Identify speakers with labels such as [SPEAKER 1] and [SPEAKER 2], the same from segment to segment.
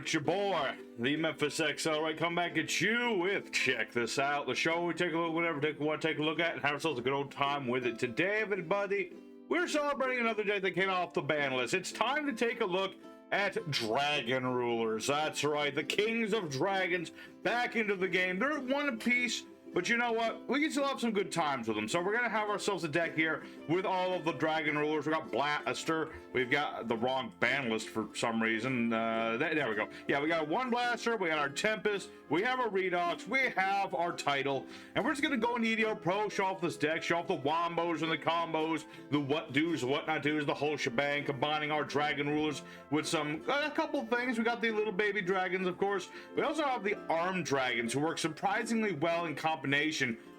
[SPEAKER 1] it's your boy, the Memphis XL, right? Come back at you with check this out. The show we take a look, whatever we want to take a look at, and have ourselves a good old time with it. Today, everybody, we're celebrating another day that came off the ban list. It's time to take a look at dragonrulers. That's right, the kings of dragons back into the game. They're one apiece. But you know what? We can still have some good times with them. So we're going to have ourselves a deck here with all of the dragon rulers. We got Blaster. We've got the wrong ban list for some reason. There we go. Yeah, we got one Blaster. We got our Tempest. We have our Redox. We have our Tidal. And we're just going to go in yugioh Pro, show off this deck, show off the wombos and the combos, the what do's, what not do's, the whole shebang, combining our dragon rulers with some, a couple things. We got the little baby dragons, of course. We also have the armed dragons who work surprisingly well in combination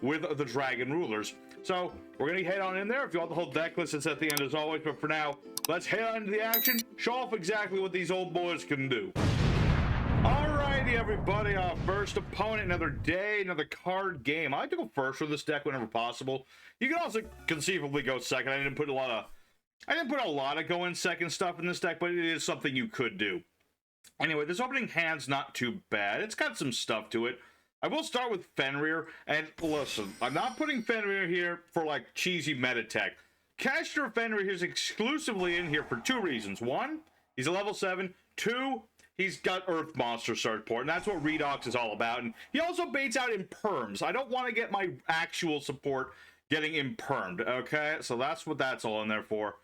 [SPEAKER 1] with the dragon rulers. So we're gonna head on in there. If you want the whole deck list, it's at the end as always, but for now, let's head on into the action, show off exactly what these old boys can do. Alrighty, everybody, our first opponent, another day, another card game. I like to go first with this deck whenever possible. You can also conceivably go second. I didn't put a lot of go in second stuff in this deck, but it is something you could do. Anyway, this opening hand's not too bad. It's got some stuff to it. I will start with Fenrir, and listen, I'm not putting Fenrir here for like cheesy meta tech. Caster Fenrir is exclusively in here for two reasons. One, he's a level 7. Two, he's got Earth Monster support, and that's what Redox is all about. And he also baits out imperms. I don't want to get my actual support getting impermed, okay? So that's what that's all in there for.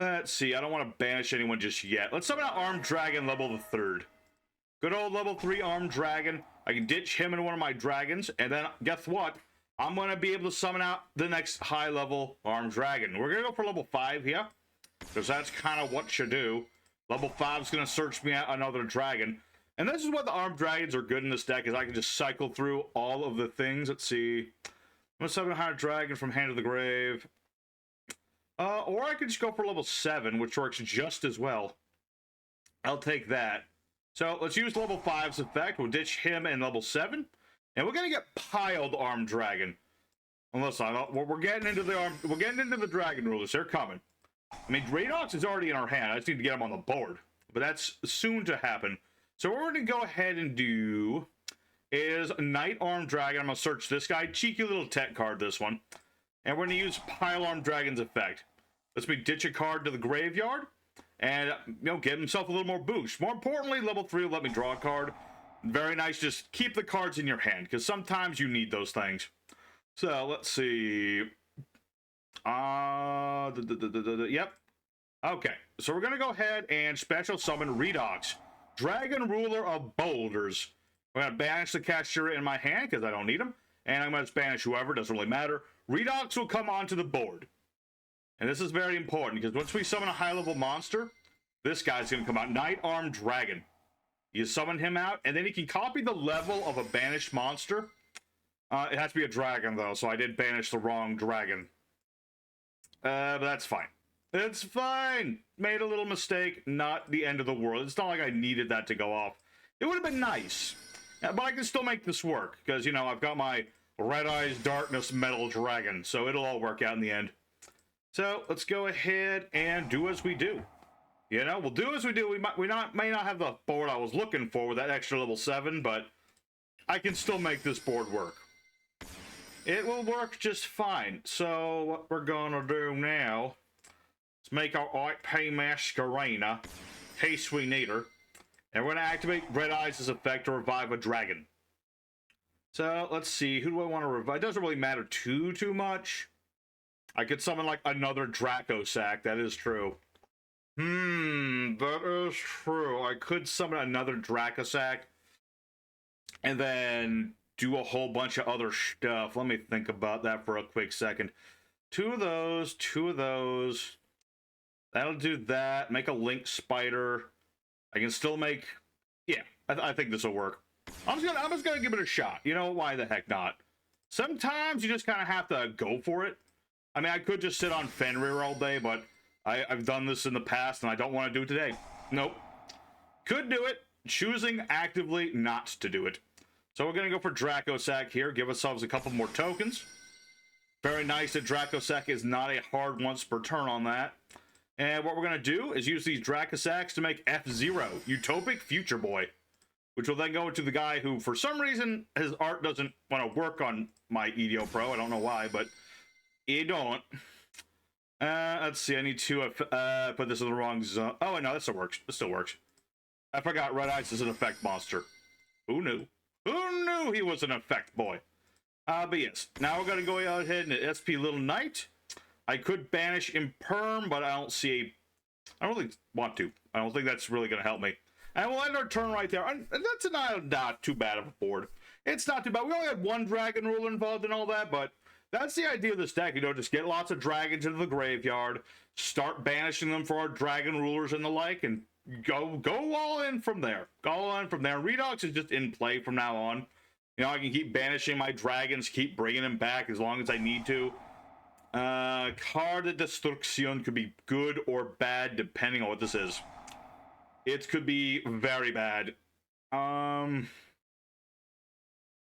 [SPEAKER 1] Let's see, I don't want to banish anyone just yet. Let's summon out Armed Dragon level the 3rd. Good old level 3 Armed Dragon. I can ditch him into one of my dragons, and then guess what? I'm going to be able to summon out the next high level Armed Dragon. We're going to go for level 5 here, because that's kind of what you do. Level 5 is going to search me out another dragon. And this is what the Armed Dragons are good in this deck, is I can just cycle through all of the things. Let's see. I'm going to summon a higher dragon from Hand of the Grave. Or I could just go for level 7, which works just as well. I'll take that. So let's use level 5's effect. We'll ditch him in level 7. And we're going to get piled Armed Dragon. Unless we're getting into the dragon rulers. They're coming. I mean, Redox is already in our hand. I just need to get him on the board. But that's soon to happen. So what we're going to go ahead and do is Knight Armed Dragon. I'm going to search this guy. Cheeky little tech card, this one. And we're going to use Pile Armed Dragon's effect. Let's ditch a card to the graveyard. And, you know, give himself a little more boost. More importantly, level 3 will let me draw a card. Very nice. Just keep the cards in your hand, because sometimes you need those things. So, let's see. Yep. Okay. So, we're going to go ahead and special summon Redox, Dragon Ruler of Boulders. I'm going to banish the caster in my hand, because I don't need him. And I'm going to banish whoever. Doesn't really matter. Redox will come onto the board. And this is very important, because once we summon a high-level monster, this guy's going to come out. Knight Armed Dragon. You summon him out, and then he can copy the level of a banished monster. It has to be a dragon, though, so I did banish the wrong dragon. But that's fine. It's fine. Made a little mistake. Not the end of the world. It's not like I needed that to go off. It would have been nice. But I can still make this work, because, you know, I've got my Red Eyes Darkness Metal Dragon, so it'll all work out in the end. So let's go ahead and do as we do. You know, we'll do as we do. We may not have the board I was looking for with that extra level 7, but I can still make this board work. It will work just fine. So what we're gonna do now is make our IP Masquerena. Case we need her. And we're gonna activate Red Eyes' effect to revive a dragon. So let's see, who do I want to revive? It doesn't really matter too much. I could summon like another Dracosac, that is true. That is true. I could summon another Dracosac and then do a whole bunch of other stuff. Let me think about that for a quick second. Two of those. That'll do that. Make a Link Spider. I can still make... Yeah, I think this will work. I'm just gonna give it a shot. You know, why the heck not? Sometimes you just kind of have to go for it. I mean, I could just sit on Fenrir all day, but I've done this in the past, and I don't want to do it today. Nope. Could do it. Choosing actively not to do it. So we're going to go for Dracosac here. Give ourselves a couple more tokens. Very nice that Dracosac is not a hard once per turn on that. And what we're going to do is use these Dracosacs to make F-Zero, Utopic Future Boy. which will then go to the guy who, for some reason, his art doesn't want to work on my yugioh Pro. I don't know why, but it don't. Let's see. I need to put this in the wrong zone. Oh, no, that still works. This still works. I forgot Red Ice is an effect monster. Who knew? Who knew he was an effect boy? But yes, now we're going to go ahead and SP Little Knight. I could banish Imperm, but I don't really want to. I don't think that's really going to help me. And we'll end our turn right there. And that's not too bad of a board. It's not too bad. We only had one Dragon Ruler involved in all that, but that's the idea of this deck. You know, just get lots of dragons into the graveyard, start banishing them for our Dragon Rulers and the like, and go all in from there. Go all in from there. Redox is just in play from now on. You know, I can keep banishing my dragons, keep bringing them back as long as I need to. Card de Destruction could be good or bad depending on what this is. It could be very bad.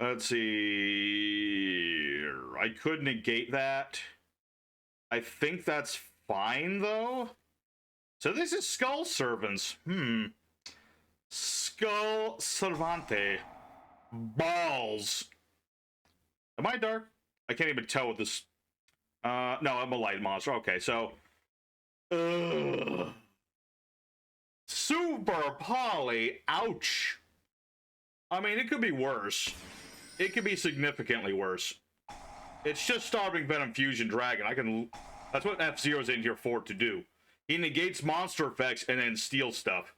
[SPEAKER 1] Let's see. I could negate that. I think that's fine, though. So this is Skull Servants. Skull Servante. Balls. Am I dark? I can't even tell what this... no, I'm a light monster. Okay, so... Super Poly. Ouch. I mean, it could be worse. It could be significantly worse. It's just Starving Venom Fusion Dragon. That's what F-Zero's in here for to do. He negates monster effects and then steals stuff.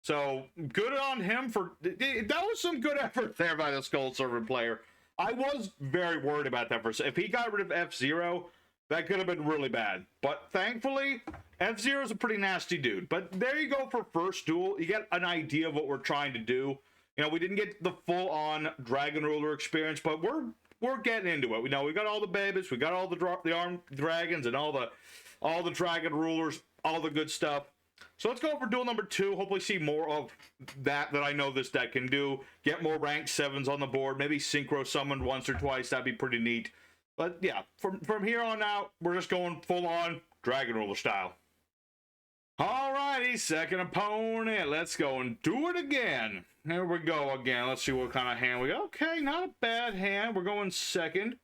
[SPEAKER 1] So, good on him for... That was some good effort there by the Skull Servant player. I was very worried about that for a second. If he got rid of F-Zero, that could have been really bad. But thankfully, F-Zero's a pretty nasty dude. But there you go for first duel. You get an idea of what we're trying to do. You know, we didn't get the full-on Dragon Ruler experience, but we're getting into it. We know we got all the babies, we got all the armed dragons, and all the Dragon Rulers, all the good stuff. So let's go for duel number 2. Hopefully see more of that I know this deck can do. Get more rank 7s on the board. Maybe synchro summon once or twice. That'd be pretty neat. But yeah, from here on out, we're just going full-on Dragon Ruler style. Alrighty, second opponent. Let's go and do it again. Here we go again. Let's see what kind of hand we got. Okay, not a bad hand. We're going second,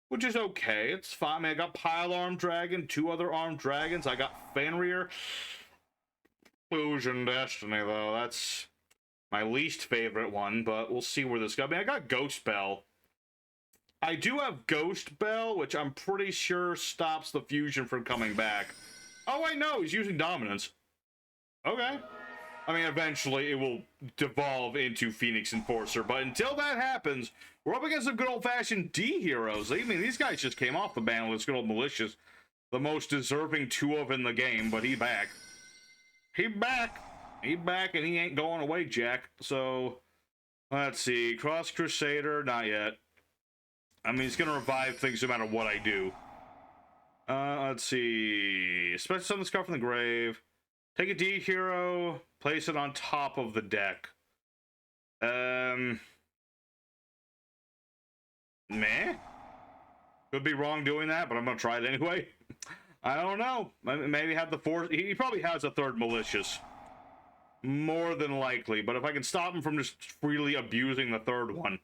[SPEAKER 1] which is okay. It's fine. I mean, I got Pile Armed Dragon, 2 other Armed Dragons. I got Fenrir. Fusion Destiny, though. That's my least favorite one, but we'll see where this goes. I mean, I got Ghost Bell. I do have Ghost Bell, which I'm pretty sure stops the fusion from coming back. Oh, wait, no, he's using Dominance. Okay. I mean, eventually it will devolve into Phoenix Enforcer, but until that happens, we're up against some good old-fashioned D heroes. I mean, these guys just came off the ban with good old Malicious. The most deserving 2 of in the game, but he back. He back. He back, and he ain't going away, Jack. So, let's see. Cross Crusader, not yet. I mean, he's going to revive things no matter what I do. Let's see. Special Summon the Scar from the Grave. Take a D hero, place it on top of the deck. Meh? Could be wrong doing that, but I'm going to try it anyway. I don't know. Maybe have the 4... He probably has a 3rd Malicious. More than likely. But if I can stop him from just freely abusing the 3rd one.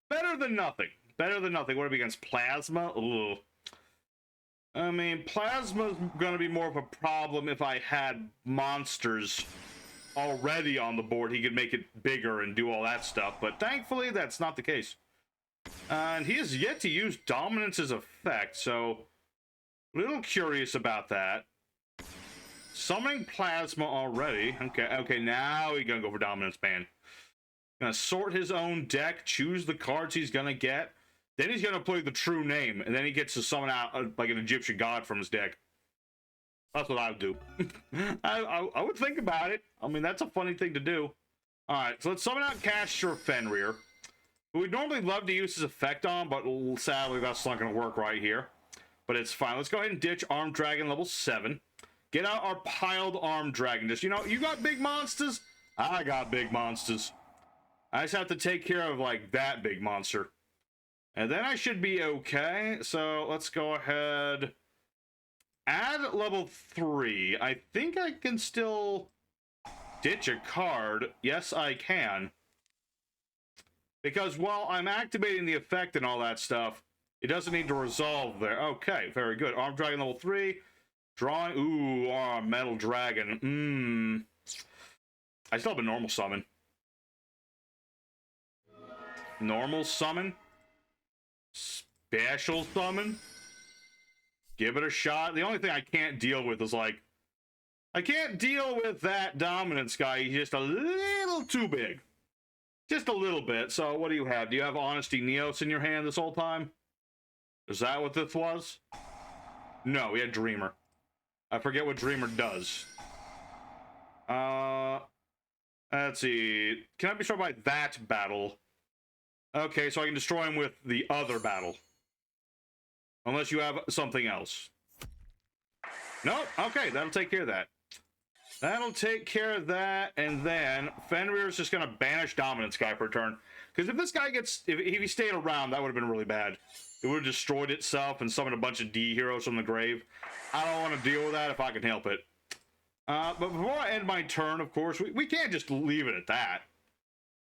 [SPEAKER 1] Better than nothing. Better than nothing. What are we against? Plasma? Ugh. I mean, Plasma's going to be more of a problem if I had monsters already on the board. He could make it bigger and do all that stuff. But thankfully, that's not the case. And he has yet to use Dominance's effect, so... A little curious about that. Summoning Plasma already. Okay, now he's gonna go for Dominance ban. Gonna sort his own deck, choose the cards he's gonna get. Then he's gonna play the true name, and then he gets to summon out like an Egyptian god from his deck. That's what I would do. I would think about it. I mean, that's a funny thing to do. Alright, so let's summon out Caster Fenrir, who we'd normally love to use his effect on, but sadly that's not gonna work right here. But it's fine. Let's go ahead and ditch Armed Dragon level 7. Get out our piled Armed Dragon. Just, you know, you got big monsters? I got big monsters. I just have to take care of, like, that big monster. And then I should be okay. So, let's go ahead. Add level 3. I think I can still ditch a card? Yes, I can. Because while I'm activating the effect and all that stuff, it doesn't need to resolve there. Okay, very good. Armed Dragon level 3. Drawing. Ooh, Metal Dragon. I still have a normal summon. Normal summon? Special summon? Give it a shot. The only thing I can't deal with is, like, I can't deal with that dominance guy. He's just a little too big. Just a little bit. So what do you have? Do you have Honesty Neos in your hand this whole time? Is that what this was? No, we had Dreamer. I forget what Dreamer does. Let's see. Can I be destroyed by that battle? Okay, so I can destroy him with the other battle. Unless you have something else. Nope. Okay, that'll take care of that. That'll take care of that, and then Fenrir's just gonna banish Dominance guy for a turn. Because if this guy gets, if he stayed around, that would have been really bad. It would have destroyed itself and summoned a bunch of D heroes from the grave. I don't want to deal with that if I can help it. But before I end my turn, of course, we can't just leave it at that.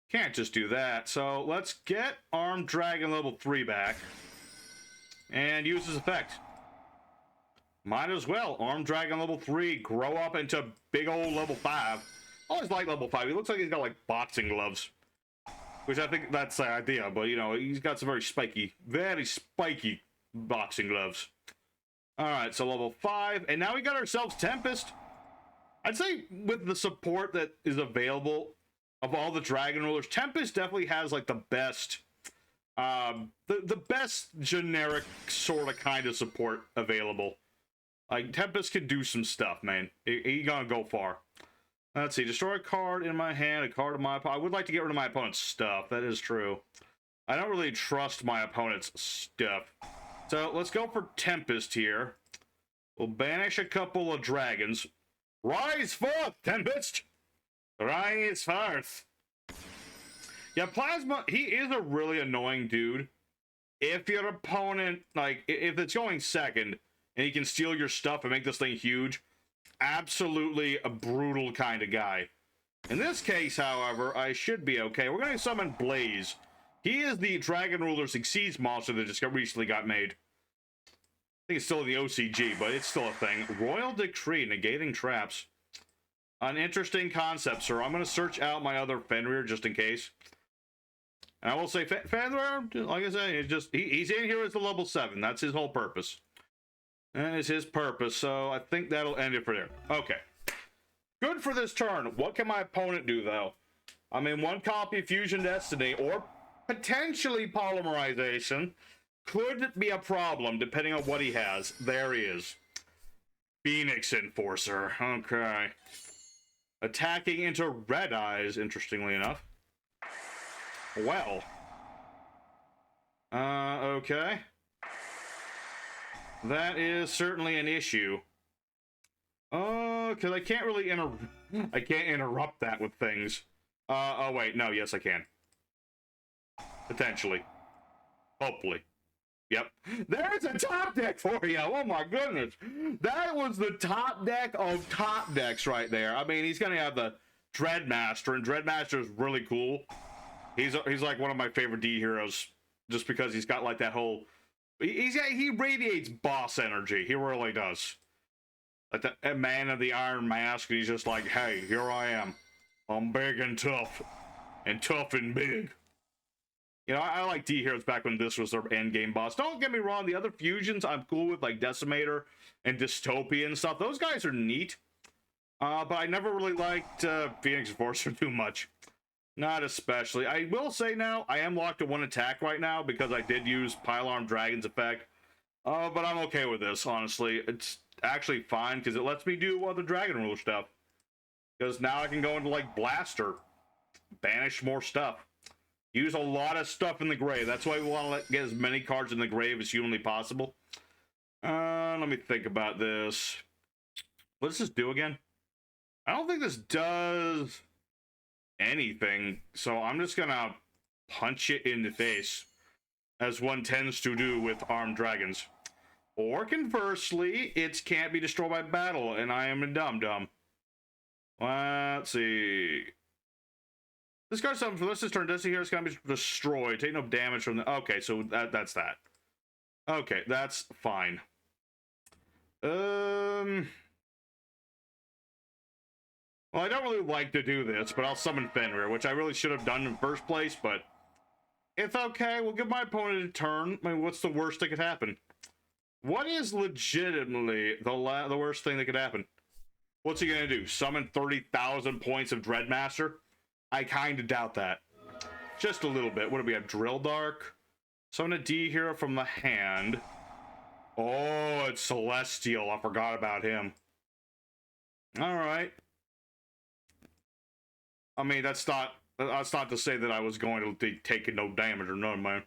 [SPEAKER 1] Can't just do that. So let's get Armed Dragon level 3 back and use his effect. Might as well. Armed Dragon level 3, grow up into big old level 5. Always like level 5. He looks like he's got like boxing gloves. Which I think that's the idea, but you know, he's got some very spiky boxing gloves. Alright, so level 5. And now we got ourselves Tempest. I'd say with the support that is available of all the Dragon Rulers, Tempest definitely has like the best the best generic sort of kind of support available. Like, Tempest can do some stuff, man. He gonna go far. Let's see. Destroy a card in my hand, a card in my opponent. I would like to get rid of my opponent's stuff. That is true. I don't really trust my opponent's stuff. So, let's go for Tempest here. We'll banish a couple of dragons. Rise forth, Tempest! Rise forth! Yeah, Plasma, he is a really annoying dude. If your opponent, like, if it's going second, and he can steal your stuff and make this thing huge, absolutely a brutal kind of guy. In this case, however, I should be okay. We're going to summon Blaze. He is the Dragon Ruler Succeeds monster that just recently got made. I think it's still in the OCG, but it's still a thing. Royal Decree, negating traps. An interesting concept, sir. I'm going to search out my other Fenrir just in case. And I will say, Fenrir, like I said, it's just, he's in here as a level 7. That's his whole purpose. That is his purpose, so I think that'll end it for there. Okay. Good for this turn. What can my opponent do, though? I mean, one copy of Fusion Destiny, or potentially Polymerization, could be a problem, depending on what he has. There he is. Phoenix Enforcer. Okay. Attacking into Red Eyes, interestingly enough. Well. Okay. That is certainly an issue. Because I can't really I can't interrupt that with things. Oh wait, no, yes I can. Potentially. Hopefully. Yep. There's a top deck for you! Oh my goodness! That was the top deck of top decks right there. I mean, he's gonna have the Dreadmaster, and Dreadmaster is really cool. He's like one of my favorite D heroes, just because he's got like that whole... He radiates boss energy. He really does. Like the man of the Iron Mask, and he's just like, hey, here I am. I'm big and tough and big. You know, I like D heroes back when this was their end game boss. Don't get me wrong, the other fusions I'm cool with, like Decimator and Dystopia and stuff. Those guys are neat. But I never really liked Phoenix Enforcer too much. Not especially. I will say now, I am locked to one attack right now because I did use Pile-Armed Dragon's effect. But I'm okay with this, honestly. It's actually fine because it lets me do other Dragon Ruler stuff. Because now I can go into, like, Blaster. Banish more stuff. Use a lot of stuff in the grave. That's why we want to get as many cards in the grave as humanly possible. Let me think about this. What does this do again? I don't think this does anything, so I'm just gonna punch it in the face, as one tends to do with armed dragons. Or conversely, it can't be destroyed by battle, and I am a dum-dum. Let's see. This card summons for this turn. This here is going to be destroyed. Take no damage from the... Okay, so that's that. Okay, that's fine. Well, I don't really like to do this, but I'll summon Fenrir, which I really should have done in the first place, but it's okay. We'll give my opponent a turn. I mean, what's the worst that could happen? What is legitimately the worst thing that could happen? What's he gonna do? Summon 30,000 points of Dreadmaster? I kind of doubt that. Just a little bit. What do we have? Drill Dark. Summon a D hero from the hand. Oh, it's Celestial. I forgot about him. Alright. I mean, that's not to say that I was going to be taking no damage or none, man.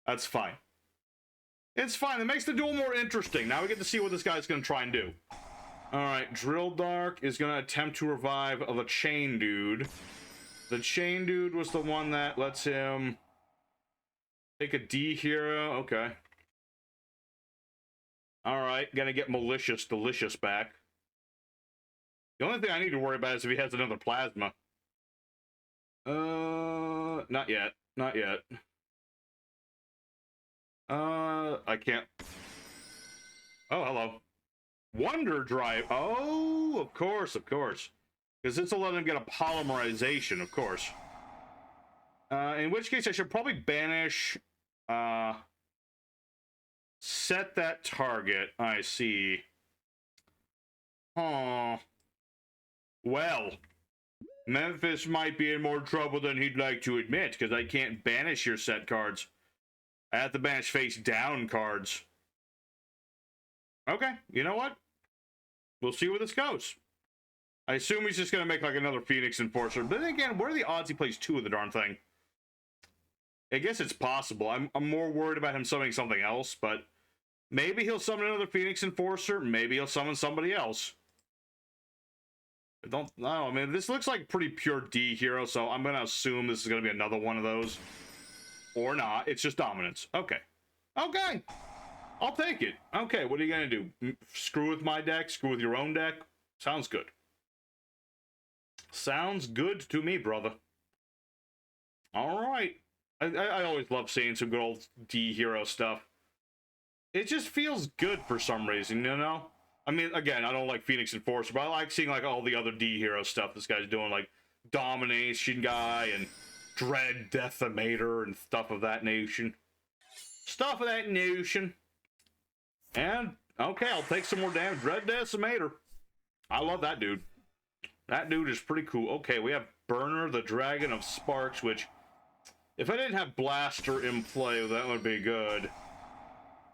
[SPEAKER 1] That's fine. It's fine. It makes the duel more interesting. Now we get to see what this guy's going to try and do. Alright, Drill Dark is going to attempt to revive the Chain Dude. The Chain Dude was the one that lets him take a D hero. Okay. Alright, gonna get Malicious Delicious back. The only thing I need to worry about is if he has another Plasma. Not yet. Not yet. I can't. Oh, hello. Wonder Drive. Oh, of course, of course. Because this will let him get a polymerization, of course. In which case I should probably banish, set that target. I see. Huh. Well, Memphis might be in more trouble than he'd like to admit, because I can't banish your set cards. I have to banish face down cards. Okay, you know what? We'll see where this goes. I assume he's just going to make like another Phoenix Enforcer. But then again, what are the odds he plays two of the darn thing? I guess it's possible. I'm more worried about him summoning something else, but maybe he'll summon another Phoenix Enforcer. Maybe he'll summon somebody else. I don't know. I mean, this looks like pretty pure D hero, so I'm going to assume this is going to be another one of those. Or not. It's just dominance. Okay. Okay. I'll take it. Okay, what are you going to do? Screw with my deck? Screw with your own deck? Sounds good. Sounds good to me, brother. All right. I always love seeing some good old D hero stuff. It just feels good for some reason, you know? I mean, again, I don't like Phoenix Enforcer, but I like seeing like all the other D hero stuff this guy's doing, like Domination Guy and Dread Decimator and stuff of that nation. Stuff of that nation. And, okay, I'll take some more damage. Dread Decimator. I love that dude. That dude is pretty cool. Okay, we have Burner, the Dragon of Sparks, which, if I didn't have Blaster in play, that would be good.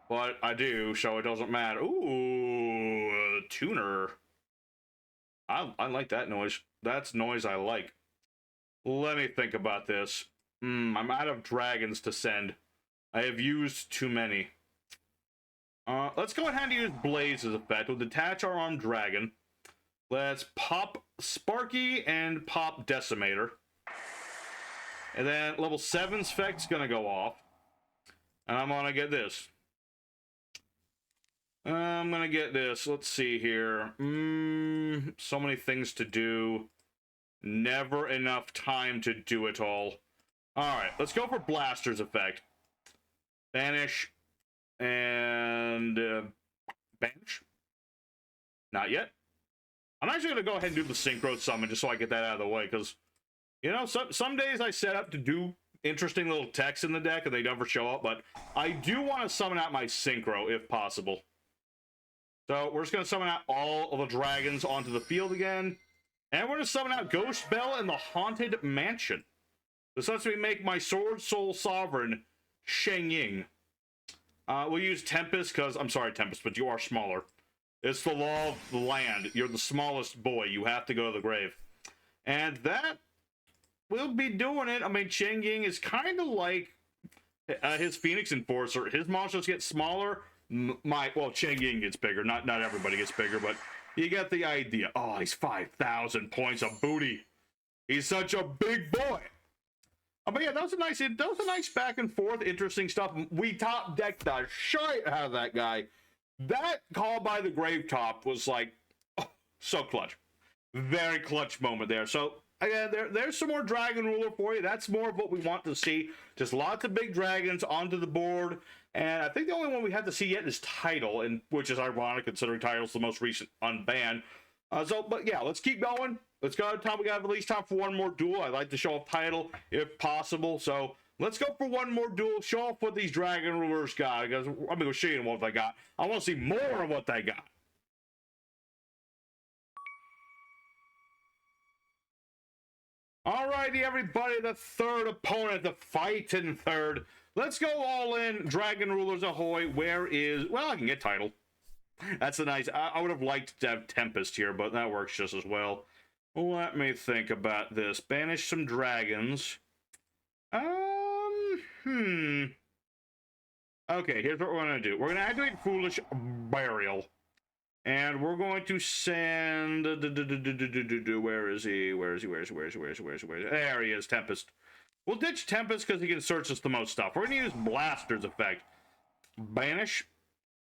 [SPEAKER 1] But I do, so it doesn't matter. Ooh, Tuner. I like that noise. That's noise I like. Let me think about this. I'm out of dragons to send. I have used too many. Let's go ahead and use Blaze's effect. We'll detach our armed dragon. Let's pop Sparky and pop Decimator. And then level 7's effect's gonna go off. And I'm gonna get this. I'm gonna get this. Let's see here. So many things to do. Never enough time to do it all. Alright, let's go for Blaster's effect. Banish. And banish. Not yet. I'm actually going to go ahead and do the Synchro Summon just so I get that out of the way, because, you know, some days I set up to do interesting little techs in the deck and they never show up, but I do want to summon out my Synchro if possible. So we're just going to summon out all of the dragons onto the field again, and we're going to summon out Ghost Bell and the Haunted Mansion. This lets me make my Sword Soul Sovereign Sheng Ying. We'll use Tempest because, I'm sorry Tempest, but you are smaller. It's the law of the land. You're the smallest boy. You have to go to the grave. And that will be doing it. I mean, Sheng Ying is kind of like his Phoenix Enforcer. His monsters get smaller. Well, Sheng Ying gets bigger. Not everybody gets bigger, but you get the idea. Oh, he's 5,000 points of booty. He's such a big boy. But yeah, that was a nice back and forth, interesting stuff. We top decked the shit out of that guy. That call by the grave top was like, oh, so clutch. Very clutch moment there. So again, there's some more Dragon Ruler for you. That's more of what we want to see. Just lots of big dragons onto the board. And I think the only one we have to see yet is Tidal, and which is ironic considering Tidal's the most recent unbanned. But yeah, let's keep going. Let's go. We got at least time for one more duel. I'd like to show off Tidal if possible. So let's go for one more duel. Show off what these Dragon Rulers got. Because I'm gonna go show you what they got. I want to see more of what they got. Alrighty, everybody, the third opponent, the fighting third. Let's go all in. Dragon Rulers ahoy. Where is... Well, I can get Tidal. That's a nice... I would have liked to have Tempest here, but that works just as well. Let me think about this. Banish some dragons. Okay, here's what we're going to do. We're going to activate Foolish Burial. And we're going to send... Where is he? Where is he? There he is, Tempest. We'll ditch Tempest because he can search us the most stuff. We're going to use Blaster's effect. Banish.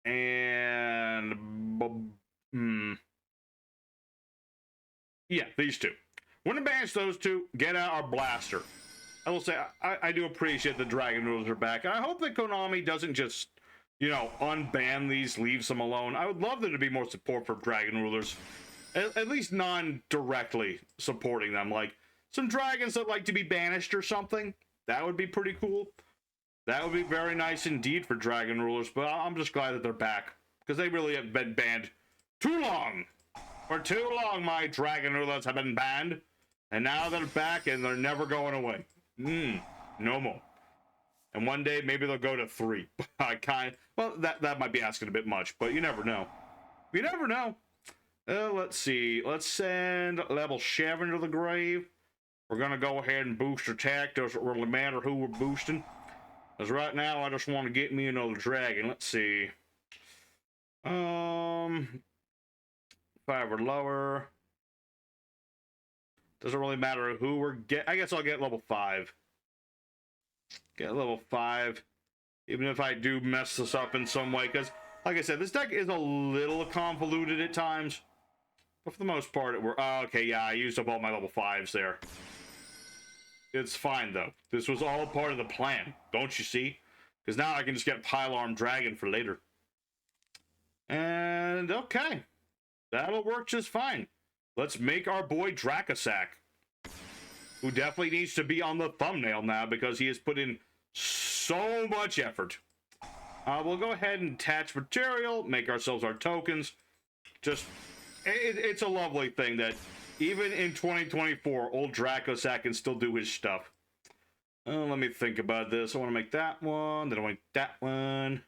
[SPEAKER 1] And... Yeah, these two. We're going to banish those two. Get out our Blaster. I will say, I do appreciate the Dragon Rulers are back. I hope that Konami doesn't just... you know, unban these, leave them alone. I would love there to be more support for Dragon Rulers. At least non-directly supporting them. Like, some dragons that like to be banished or something. That would be pretty cool. That would be very nice indeed for Dragon Rulers. But I'm just glad that they're back. Because they really have been banned too long. For too long, my Dragon Rulers have been banned. And now they're back and they're never going away. No more. And one day, maybe they'll go to 3. Well, that might be asking a bit much, but you never know. You never know. Let's see. Let's send level 7 to the grave. We're going to go ahead and boost attack. Doesn't really matter who we're boosting. Because right now, I just want to get me another dragon. Let's see. 5 or lower. Doesn't really matter who we're getting. I guess I'll get level 5. Get level 5, even if I do mess this up in some way, because, like I said, this deck is a little convoluted at times, but for the most part, okay, yeah, I used up all my level 5s there. It's fine, though. This was all part of the plan, don't you see? Because now I can just get Pile-Arm Dragon for later. And, okay. That'll work just fine. Let's make our boy Dracosac, who definitely needs to be on the thumbnail now because he has put in so much effort. We'll go ahead and attach material, make ourselves our tokens. Just, it's a lovely thing that even in 2024, old Dracosac can still do his stuff. Let me think about this. I want to make that one, then I want that one.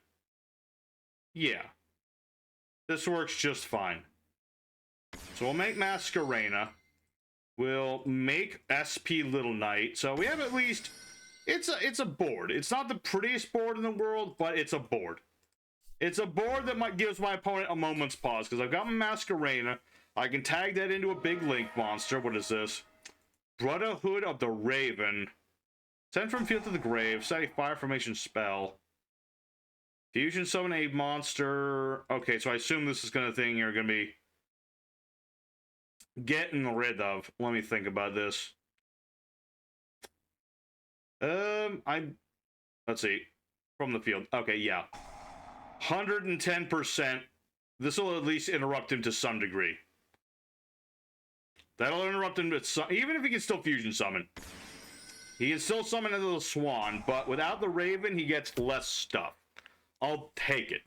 [SPEAKER 1] Yeah. This works just fine. So we'll make Masquerena. We'll make SP Little Knight. So we have at least... It's a board. It's not the prettiest board in the world, but it's a board. It's a board that gives my opponent a moment's pause, because I've got my Masquerena. I can tag that into a big link monster. What is this? Brotherhood of the Raven. Send from field to the grave. Set a fire formation spell. Fusion summon a monster. Okay, so I assume this is going to thing you're going to be getting rid of. Let me think about this. Let's see. From the field. Okay, yeah. 110%. This will at least interrupt him to some degree. That'll interrupt him even if he can still fusion summon. He can still summon into the swan, but without the raven, he gets less stuff. I'll take it.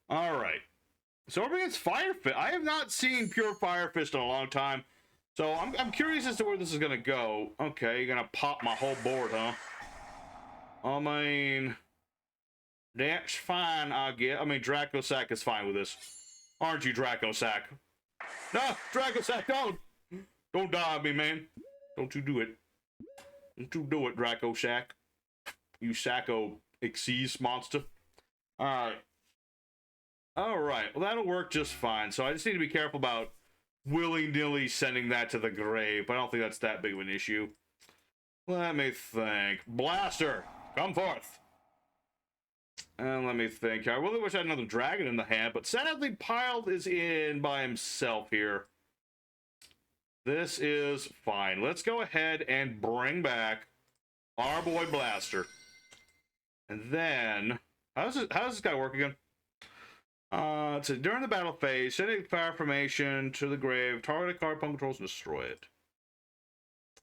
[SPEAKER 1] Alright. So over against Fire Fist. I have not seen pure Fire Fist in a long time. So I'm curious as to where this is going to go. Okay, you're going to pop my whole board, huh? I mean, that's fine, I guess. I mean, Dracosac is fine with this. Aren't you, Dracosac? No, Dracosac, don't! Don't die on me, man. Don't you do it. Don't you do it, Dracosac. You Sacco Xyz monster. Alright. Alright, well that'll work just fine. So I just need to be careful about willy-nilly sending that to the grave. But I don't think that's that big of an issue. Let me think. Blaster! Come forth! And let me think. I really wish I had another dragon in the hand, but sadly Piled is in by himself here. This is fine. Let's go ahead and bring back our boy Blaster. And then, how does this guy work again? So during the battle phase, send a fire formation to the grave, target a card, opponent controls, and destroy it.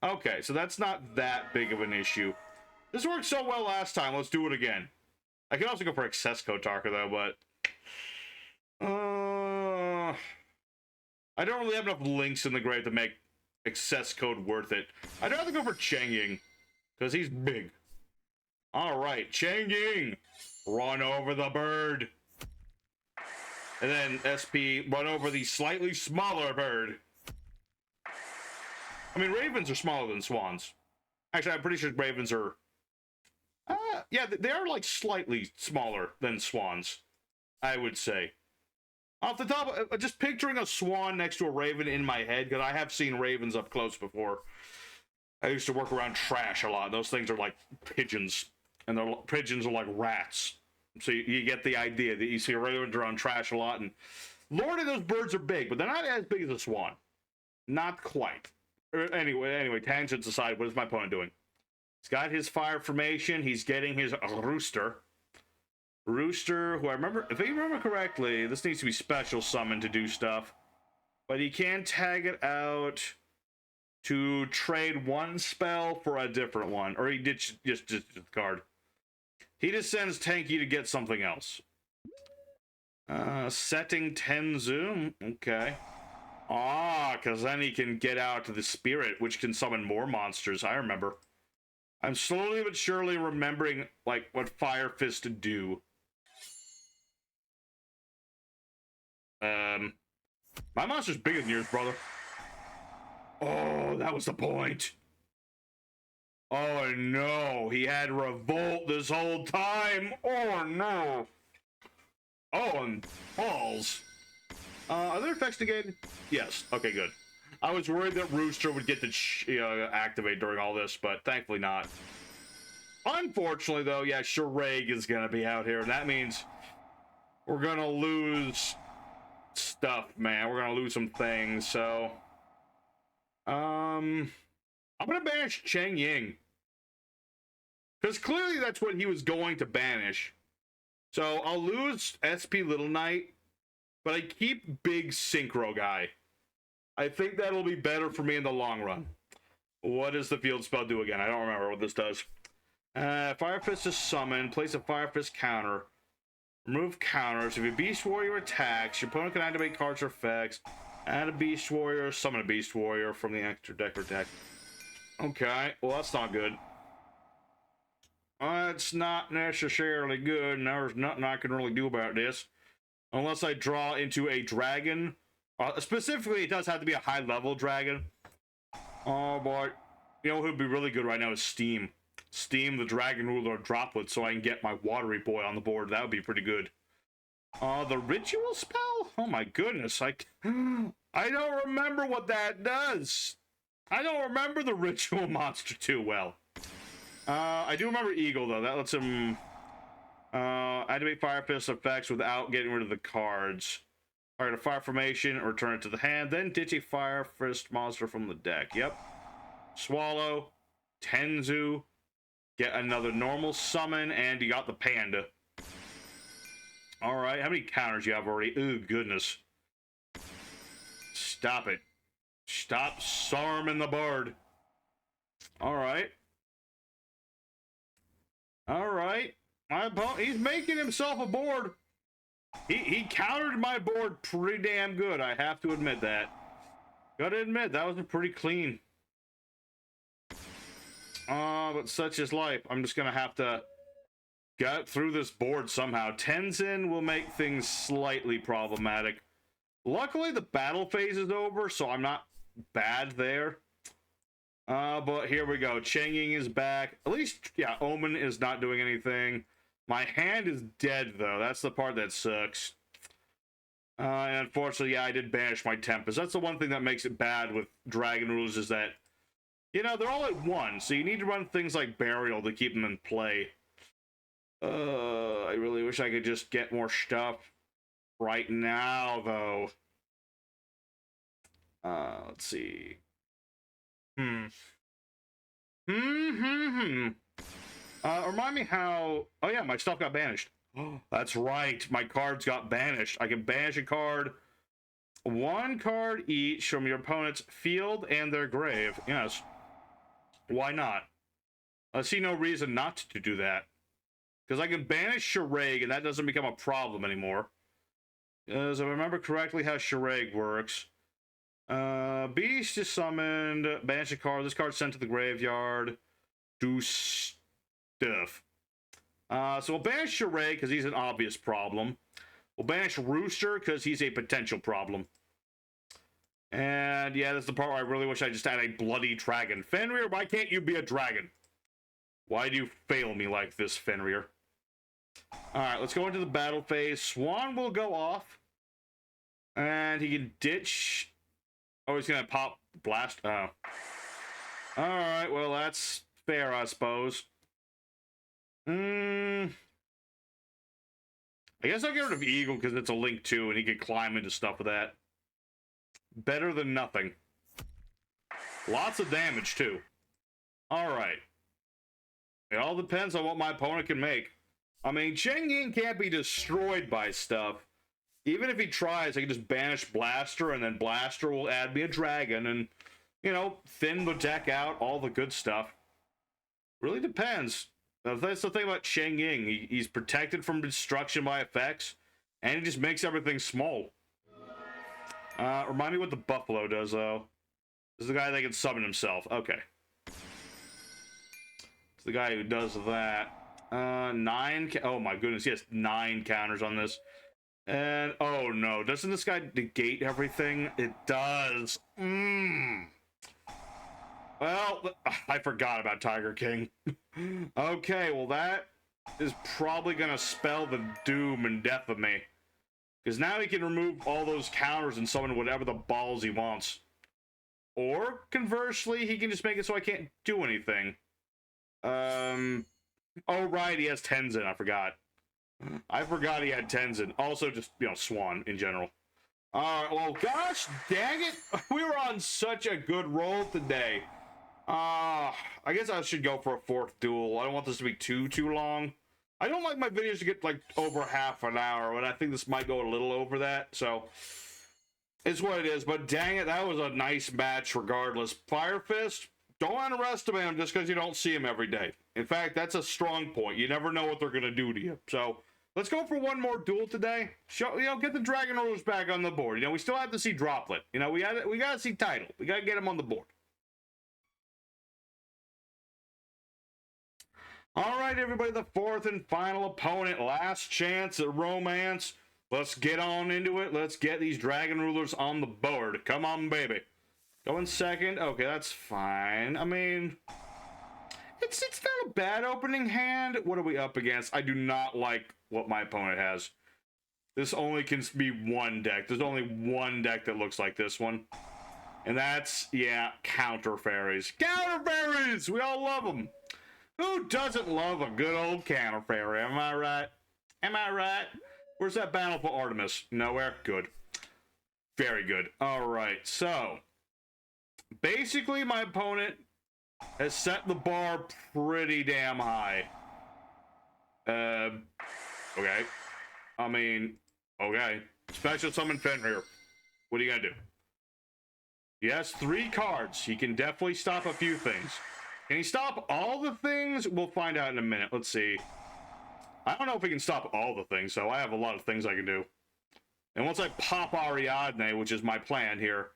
[SPEAKER 1] Okay, so that's not that big of an issue. This worked so well last time, let's do it again. I could also go for Excess Code Talker, though, but... I don't really have enough links in the grave to make Excess Code worth it. I'd rather go for Chang Ying, because he's big. Alright, Chang Ying! Run over the bird! And then SP, run over the slightly smaller bird. I mean, ravens are smaller than swans. Actually, I'm pretty sure ravens are... yeah, they are, like, slightly smaller than swans, I would say. Off the top, just picturing a swan next to a raven in my head, because I have seen ravens up close before. I used to work around trash a lot. Those things are like pigeons, and pigeons are like rats. So you get the idea that you see ravens around trash a lot, and lordy, those birds are big, but they're not as big as a swan. Not quite. Anyway, tangents aside, what is my opponent doing? He's got his fire formation. He's getting his rooster. Rooster, who I remember, if I remember correctly, this needs to be special summoned to do stuff. But he can tag it out to trade one spell for a different one. Or he did just the card. He just sends Tanky to get something else. Setting Tenzu. Okay. Because then he can get out to the spirit, which can summon more monsters. I remember. I'm slowly but surely remembering, like, what Fire Fist do. My monster's bigger than yours, brother. Oh, that was the point. Oh, no. He had Revolt this whole time. Oh, no. Oh, and balls. Are there effects negated? Yes. Okay, good. I was worried that Rooster would get to activate during all this, but thankfully not. Unfortunately, though, yeah, Shirag is going to be out here, and that means we're going to lose stuff, man. We're going to lose some things, so... I'm going to banish Chang Ying. Because clearly that's what he was going to banish. So I'll lose SP Little Knight, but I keep Big Synchro Guy. I think that'll be better for me in the long run. What does the field spell do again? I don't remember what this does. Fire Fist is summoned. Place a Fire Fist counter. Remove counters. If your Beast Warrior attacks, your opponent can activate cards or effects. Add a Beast Warrior. Summon a Beast Warrior from the extra deck or deck. Okay, well that's not good. It's not necessarily good, and there's nothing I can really do about this. Unless I draw into a dragon. Specifically, it does have to be a high-level dragon. Oh, boy. You know what would be really good right now is Steam. Steam the dragonruler droplet so I can get my watery boy on the board. That would be pretty good. The ritual spell? Oh, my goodness. I don't remember what that does. I don't remember the ritual monster too well. I do remember Eagle, though. That lets him activate Fire Fist effects without getting rid of the cards. Target a fire formation, return it to the hand, then ditch a Fire Fist monster from the deck. Yep. Swallow, Tenzu, get another normal summon, and you got the panda. Alright, how many counters you have already? Ooh, goodness. Stop it. Stop sarming the board. Alright. Alright. He's making himself a board. He countered my board pretty damn good. I have to admit that. Gotta admit, that was a pretty clean. But such is life. I'm just gonna have to get through this board somehow. Tenzin will make things slightly problematic. Luckily, the battle phase is over, so I'm not bad there. But here we go. Chang Ying is back. At least, yeah, Omen is not doing anything. My hand is dead, though. That's the part that sucks. And unfortunately, yeah, I did banish my Tempest. That's the one thing that makes it bad with Dragon Rules is that, you know, they're all at one, so you need to run things like Burial to keep them in play. I really wish I could just get more stuff right now, though. Let's see. Remind me how... Oh, yeah, my stuff got banished. That's right. My cards got banished. I can banish a card. One card each from your opponent's field and their grave. Yes. Why not? I see no reason not to do that. Because I can banish Charade, and that doesn't become a problem anymore. As I remember correctly how Charade works. Beast is summoned. Banish a card. This card's sent to the graveyard. Do stuff. So we'll banish Charade because he's an obvious problem. We'll banish Rooster because he's a potential problem. And yeah, that's the part where I really wish I just had a bloody dragon. Fenrir, why can't you be a dragon? Why do you fail me like this, Fenrir? Alright, let's go into the battle phase. Swan will go off. And he can ditch. Oh, he's gonna pop blast. Oh. Alright, well, that's fair, I suppose. I guess I'll get rid of Eagle because it's a link too, and he can climb into stuff with that. Better than nothing. Lots of damage too. Alright. It all depends on what my opponent can make. I mean, Cheng Ying can't be destroyed by stuff. Even if he tries, I can just banish Blaster, and then Blaster will add me a dragon, and, you know, thin the deck out, all the good stuff. Really depends. That's the thing about Cheng Ying. He's protected from destruction by effects, and he just makes everything small. Remind me what the Buffalo does, though. This is the guy that can summon himself. Okay. It's the guy who does that. 9... Oh, my goodness. He has 9 counters on this. And, oh, no. Doesn't this guy negate everything? It does. Well, I forgot about Tiger King. Okay, well, that is probably going to spell the doom and death of me. Because now he can remove all those counters and summon whatever the balls he wants. Or, conversely, he can just make it so I can't do anything. Oh, right, he has Tenzin, I forgot. I forgot he had Tenzin. Also, just, you know, Swan in general. Alright, well, gosh dang it. We were on such a good roll today. I guess I should go for a 4th duel. I don't want this to be too long. I don't like my videos to get, like, over half an hour, but I think this might go a little over that, so... It's what it is, but dang it, that was a nice match regardless. Fire Fist, don't underestimate him just because you don't see him every day. In fact, that's a strong point. You never know what they're going to do to you. So, let's go for one more duel today. Show, you know, get the dragonrulers back on the board. You know, we still have to see Droplet. You know, we got to see Tidal. We got to get him on the board. All right, everybody, the 4th and final opponent. Last chance at romance. Let's get on into it. Let's get these dragon rulers on the board. Come on, baby. Going second. Okay, that's fine. I mean, it's not a bad opening hand. What are we up against? I do not like what my opponent has. This only can be one deck. There's only one deck that looks like this one. And that's, yeah, Counter Fairies. Counter Fairies! We all love them. Who doesn't love a good old Counter Fairy? Am I right? Am I right? Where's that battle for Artemis? Nowhere? Good. Very good. Alright, so... Basically, my opponent has set the bar pretty damn high. Okay. I mean, okay. Special summon Fenrir. What are you gonna do? He has 3 cards. He can definitely stop a few things. Can he stop all the things? We'll find out in a minute. Let's see. I don't know if he can stop all the things, so I have a lot of things I can do. And once I pop Ariadne, which is my plan here,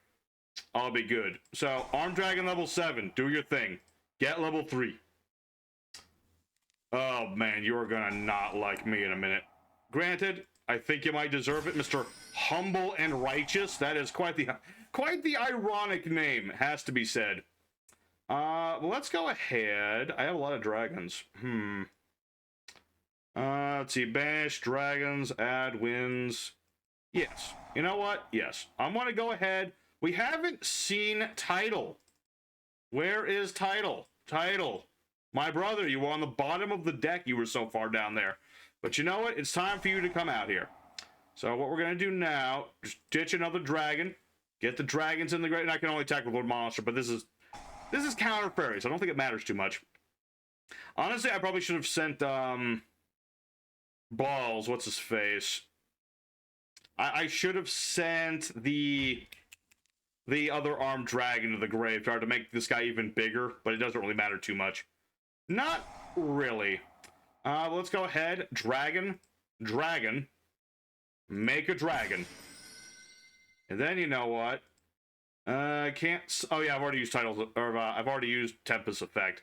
[SPEAKER 1] I'll be good. So, Armed Dragon level 7, do your thing. Get level 3. Oh man, you're gonna not like me in a minute. Granted, I think you might deserve it, Mr. Humble and Righteous. That is quite the ironic name, has to be said. Well, let's go ahead. I have a lot of dragons. Let's see. Banish, dragons, add wins. Yes. You know what? Yes. I'm going to go ahead. We haven't seen Tidal. Where is Tidal? Tidal. My brother, you were on the bottom of the deck. You were so far down there. But you know what? It's time for you to come out here. So what we're going to do now, just ditch another dragon. Get the dragons in the grave. And I can only attack with one monster, but this is This is counter fairies. I don't think it matters too much. Honestly, I probably should have sent Balls. What's his face? I should have sent the other armed dragon to the graveyard to make this guy even bigger, but it doesn't really matter too much. Not really. Let's go ahead. Dragon. Make a dragon. And then you know what? Can't. Oh yeah, I've already used titles, or I've already used Tempest effect.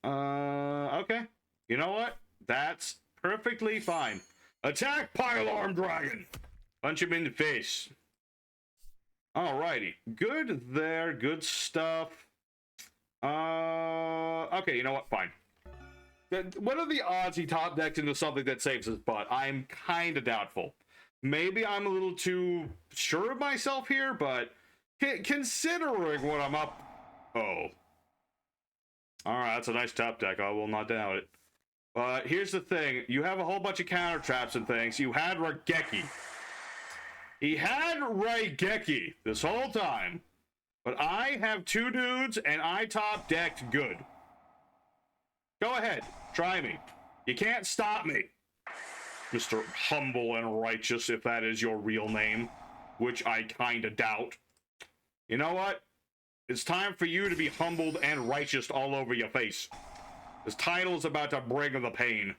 [SPEAKER 1] Okay. You know what? That's perfectly fine. Attack pile arm dragon. Punch him in the face. Alrighty. Good there. Good stuff. Okay, you know what? Fine. What are the odds he top decks into something that saves his butt? I'm kind of doubtful. Maybe I'm a little too sure of myself here, but considering what I'm up... Oh. Alright, that's a nice top deck. I will not doubt it. But here's the thing. You have a whole bunch of counter traps and things. You had Raigeki. He had Raigeki this whole time. But I have two dudes, and I top decked good. Go ahead. Try me. You can't stop me. Mr. Humble and Righteous, if that is your real name. Which I kinda doubt. You know what? It's time for you to be humbled and righteous all over your face. This title is about to bring the pain.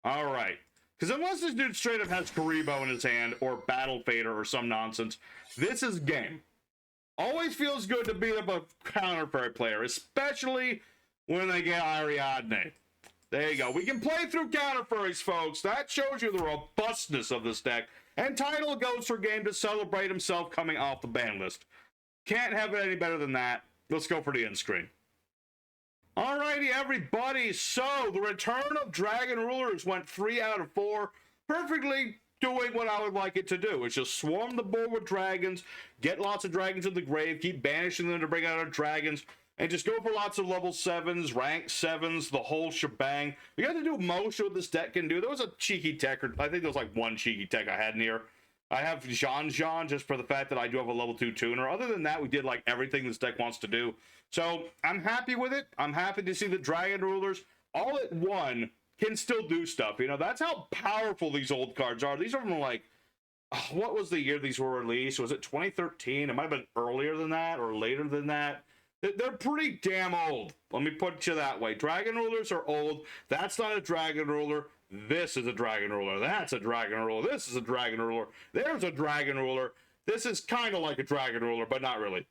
[SPEAKER 1] Alright. Because unless this dude straight up has Karibo in his hand, or Battle Fader, or some nonsense, this is game. Always feels good to beat up a counter fairy player, especially when they get Ariadne. There you go. We can play through counter fairies, folks. That shows you the robustness of this deck. And Tidal goes for game to celebrate himself coming off the ban list. Can't have it any better than that. Let's go for the end screen. Alrighty, everybody. So, the return of Dragonrulers went 3 out of 4. Perfectly doing what I would like it to do. It's just swarm the board with dragons, get lots of dragons in the grave, keep banishing them to bring out our dragons, and just go for lots of level 7s, rank 7s, the whole shebang. We got to do most of what this deck can do. There was a cheeky tech, or I think there was like one cheeky tech I had in here. I have Jean just for the fact that I do have a level 2 tuner. Other than that, we did like everything this deck wants to do. So I'm happy with it. I'm happy to see the Dragonrulers all at one can still do stuff. You know, that's how powerful these old cards are. These are from like, what was the year these were released? Was it 2013? It might have been earlier than that or later than that. They're pretty damn old. Let me put you that way. Dragonrulers are old. That's not a Dragonruler. This is a Dragonruler. That's a Dragonruler. This is a Dragonruler. There's a Dragonruler. This is kind of like a Dragonruler, but not really.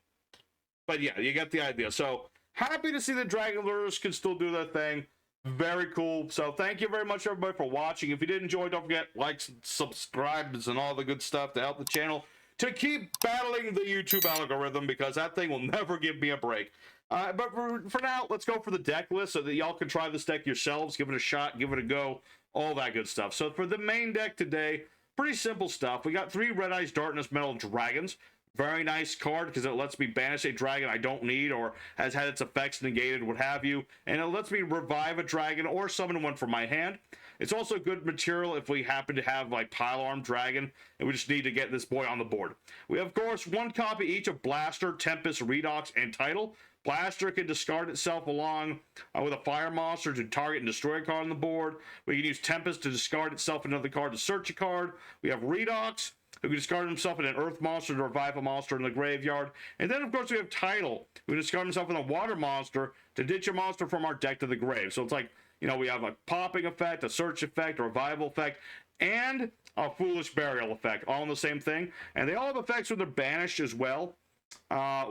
[SPEAKER 1] But yeah, you get the idea. So happy to see the Dragonrulers can still do their thing. Very cool. So thank you very much, everybody, for watching. If you did enjoy, don't forget likes, subscribes, and all the good stuff to help the channel to keep battling the YouTube algorithm, because that thing will never give me a break. But for now, let's go for the deck list so that y'all can try this deck yourselves, give it a shot, give it a go, all that good stuff. So for the main deck today, pretty simple stuff. We got 3 Red Eyes Darkness Metal Dragons. Very nice card because it lets me banish a dragon I don't need or has had its effects negated, what have you. And it lets me revive a dragon or summon one from my hand. It's also good material if we happen to have like Pile Arm Dragon and we just need to get this boy on the board. We have, of course, 1 copy each of Blaster, Tempest, Redox, and Tidal. Blaster can discard itself along with a fire monster to target and destroy a card on the board. We can use Tempest to discard itself another card to search a card. We have Redox, who can discard himself in an earth monster to revive a monster in the graveyard. And then, of course, we have Tidal, who can discard himself in a water monster to ditch a monster from our deck to the grave. So it's like, you know, we have a popping effect, a search effect, a revival effect, and a foolish burial effect, all in the same thing. And they all have effects when they're banished as well,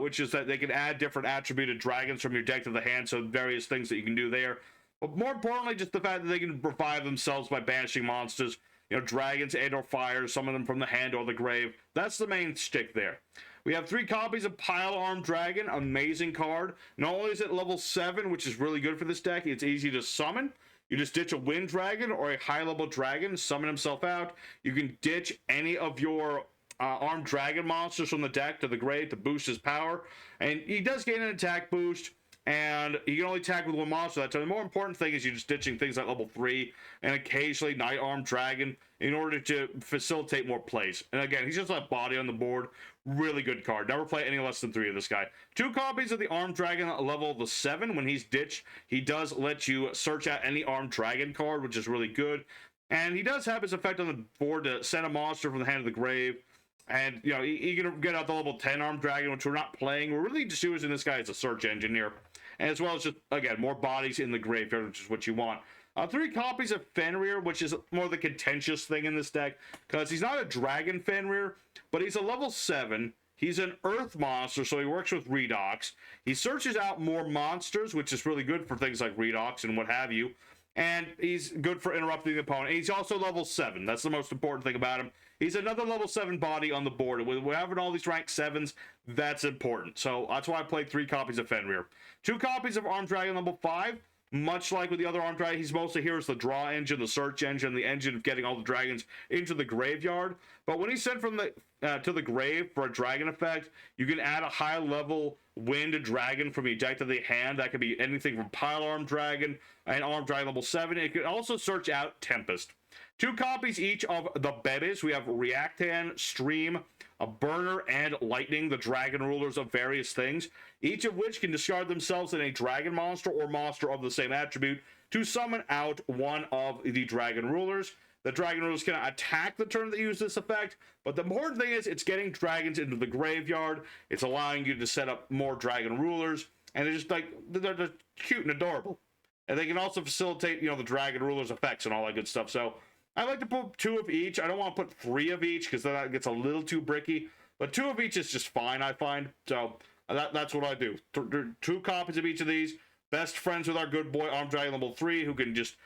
[SPEAKER 1] which is that they can add different attributed dragons from your deck to the hand, so various things that you can do there. But more importantly, just the fact that they can revive themselves by banishing monsters, you know, dragons and or fires, some of them from the hand or the grave. That's the main shtick there. We have 3 copies of Pile Arm Dragon, amazing card. Not only is it level 7, which is really good for this deck, it's easy to summon. You just ditch a wind dragon or a high level dragon, summon himself out. You can ditch any of your armed dragon monsters from the deck to the grave to boost his power. And he does gain an attack boost. and you can only attack with one monster. That's the more important thing is you're just ditching things like level 3 and occasionally Night Arm Dragon in order to facilitate more plays. And again, he's just a body on the board. Really good card. Never play any less than 3 of this guy. 2 copies of the Armed Dragon at level the 7. When he's ditched, he does let you search out any Armed Dragon card, which is really good. And he does have his effect on the board to send a monster from the hand of the grave. And, you know, you can get out the level 10 Armed Dragon, which we're not playing. We're really just using this guy as a search engine here. And as well as just, again, more bodies in the graveyard, which is what you want. 3 copies of Fenrir, which is more the contentious thing in this deck, because he's not a dragon Fenrir, but he's a level 7. He's an earth monster, so he works with Redox. He searches out more monsters, which is really good for things like Redox and what have you. And he's good for interrupting the opponent. He's also level 7. That's the most important thing about him. He's another level 7 body on the board. With having all these rank 7s, that's important. So that's why I played 3 copies of Fenrir. 2 copies of Armed Dragon level 5. Much like with the other Armed Dragon, he's mostly here as the draw engine, the search engine, the engine of getting all the dragons into the graveyard. But when he's sent from the to the grave for a dragon effect, you can add a high-level wind dragon from your deck to the hand. That could be anything from Pile Armed Dragon and Armed Dragon level 7. It could also search out Tempest. 2 copies each of the Bebes. We have Reactan, Stream, a Burner, and Lightning, the dragon rulers of various things, each of which can discard themselves in a dragon monster or monster of the same attribute to summon out one of the dragon rulers. The dragon rulers can attack the turn that use this effect, but the important thing is it's getting dragons into the graveyard. It's allowing you to set up more dragon rulers, and they're just like, they're just cute and adorable. And they can also facilitate, you know, the dragon rulers effects and all that good stuff. So I like to put 2 of each. I don't want to put 3 of each because that gets a little too bricky, but 2 of each is just fine, I find. So that's what I do. 2 copies of each of these. Best friends with our good boy Armed Dragon level 3, who can just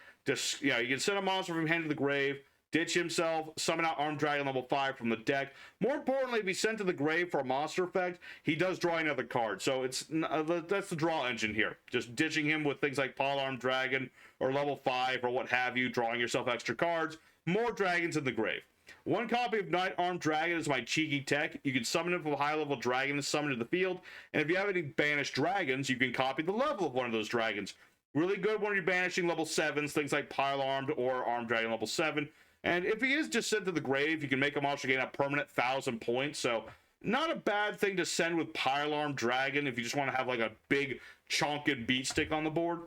[SPEAKER 1] you know, you can send a monster from hand to the grave, ditch himself, summon out Armed Dragon level 5 from the deck. More importantly, if he's sent to the grave for a monster effect, he does draw another card. So it's that's the draw engine here. Just ditching him with things like Pile Armed Dragon or level 5 or what have you, drawing yourself extra cards. More dragons in the grave. 1 copy of Night Armed Dragon is my cheeky tech. You can summon him from a high-level dragon and summon to the field. And if you have any banished dragons, you can copy the level of one of those dragons. Really good when you're banishing level 7s, things like Pile Armed or Armed Dragon level 7. And if he is just sent to the grave, you can make a monster gain a permanent 1,000 points. So not a bad thing to send with Pile Armed Dragon if you just want to have like a big chonkin beat stick on the board.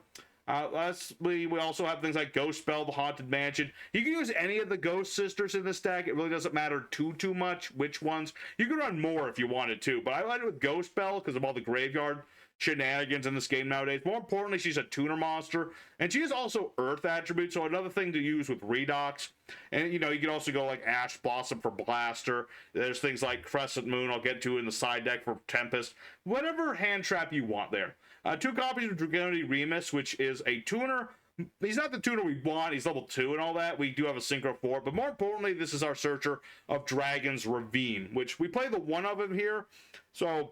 [SPEAKER 1] Lastly, we also have things like Ghost Spell, the Haunted Mansion. You can use any of the Ghost Sisters in this deck. It really doesn't matter too much which ones. You can run more if you wanted to, but I like it with Ghost Spell because of all the graveyard shenanigans in this game nowadays. More importantly, she's a tuner monster, and she is also Earth attribute, so another thing to use with Redox. And, you know, you can also go like Ash Blossom for Blaster. There's things like Crescent Moon I'll get to in the side deck for Tempest. Whatever hand trap you want there. 2 copies of Dragonity Remus, which is a tuner. He's not the tuner we want. He's level 2 and all that. We do have a Synchro 4, but more importantly, this is our searcher of Dragon's Ravine, which we play the 1 of him here. So,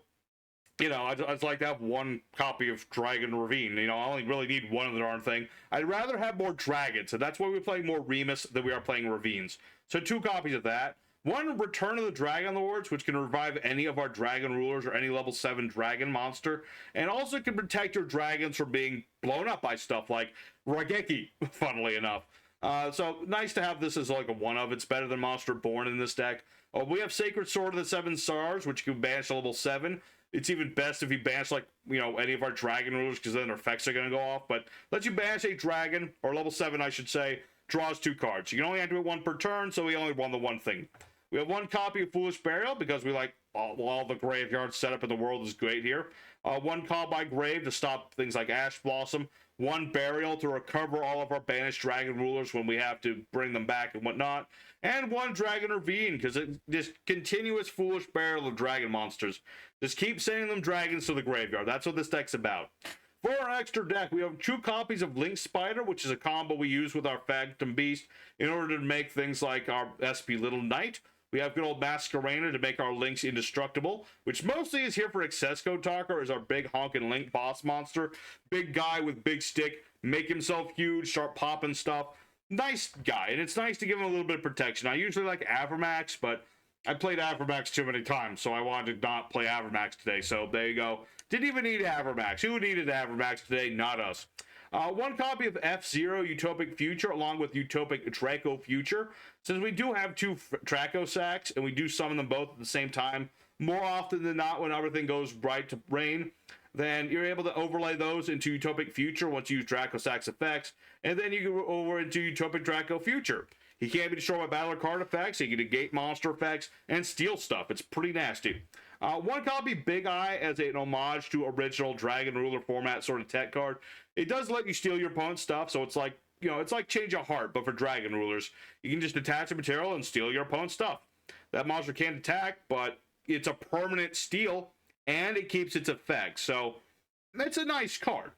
[SPEAKER 1] you know, I'd like to have 1 copy of Dragon Ravine. You know, I only really need 1 of the darn thing. I'd rather have more dragons, so that's why we're playing more Remus than we are playing Ravines. So 2 copies of that. 1 Return of the Dragon Lords, which can revive any of our dragon rulers or any level 7 dragon monster, and also can protect your dragons from being blown up by stuff like Raigeki, funnily enough. So nice to have this as like a 1 of. It's better than Monster Born in this deck. We have Sacred Sword of the 7 Stars, which you can banish to level 7. It's even best if you banish, like, you know, any of our dragon rulers, because then their effects are going to go off. But let you banish a dragon, or level 7, I should say, draws 2 cards. You can only activate 1 per turn, so we only won the 1 thing. We have 1 copy of Foolish Burial, because we like all the graveyard setup in the world is great here. 1 Call by Grave to stop things like Ash Blossom. 1 Burial to recover all of our banished dragon rulers when we have to bring them back and whatnot. And 1 Dragon Ravine, because it's just continuous Foolish Burial of dragon monsters. Just keep sending them dragons to the graveyard. That's what this deck's about. For our extra deck, we have 2 copies of Link Spider, which is a combo we use with our Phantom Beast in order to make things like our SP Little Knight. We have good old Masquerader to make our Links indestructible, which mostly is here for Accesscode Talker as our big honkin' Link boss monster. Big guy with big stick, make himself huge, start popping stuff. Nice guy, and it's nice to give him a little bit of protection. I usually like Avramax, but I played Avramax too many times, so I wanted to not play Avramax today. So there you go. Didn't even need Avermax. Who needed Avermax today? Not us. One copy of F-Zero Utopic Future along with Utopic Draco Future. Since we do have two Draco sacks and we do summon them both at the same time, more often than not when everything goes bright to rain, then you're able to overlay those into Utopic Future once you use Draco Sack's effects, and then you go over into Utopic Draco Future. He can't be destroyed by battle or card effects, he can negate monster effects, and steal stuff. It's pretty nasty. One copy Big Eye as an homage to original Dragon Ruler format sort of tech card. It does let you steal your opponent's stuff, so it's like, you know, it's like Change of Heart, but for Dragon Rulers. You can just attach a material and steal your opponent's stuff. That monster can't attack, but it's a permanent steal, and it keeps its effect, so that's a nice card.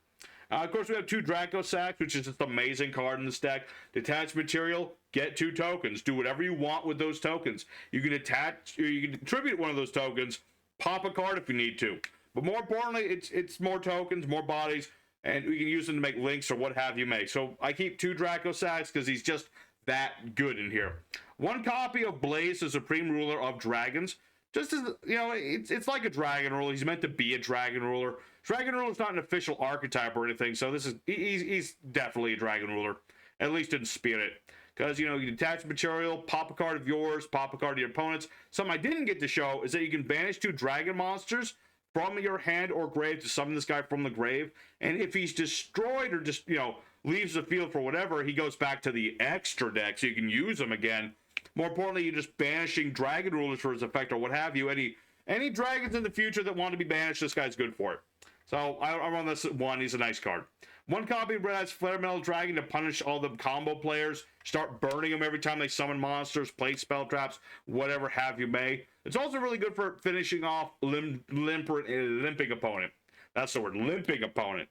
[SPEAKER 1] Of course, we have two Draco Sacks, which is just an amazing card in this deck. Detach material, get 2 tokens. Do whatever you want with those tokens. You can attach, or you can contribute one of those tokens, pop a card if you need to. But more importantly, it's more tokens, more bodies, and we can use them to make links or what have you make. So I keep 2 Draco Sacks because he's just that good in here. One copy of Blaze, the Supreme Ruler of Dragons. Just as, you know, it's like a Dragon Ruler. He's meant to be a Dragon Ruler. Dragon Ruler is not an official archetype or anything, so this is he's definitely a Dragon Ruler, at least in spirit. Because, you know, you detach material, pop a card of yours, pop a card of your opponent's. Something I didn't get to show is that you can banish 2 dragon monsters from your hand or grave to summon this guy from the grave. And if he's destroyed or just, you know, leaves the field for whatever, he goes back to the extra deck so you can use him again. More importantly, you're just banishing Dragon Rulers for his effect or what have you. Any dragons in the future that want to be banished, this guy's good for it. So I run this at 1. He's a nice card. One copy of Red Eyes Flare Metal Dragon to punish all the combo players. Start burning them every time they summon monsters, play spell traps, whatever have you may. It's also really good for finishing off limping opponent. That's the word, limping opponent.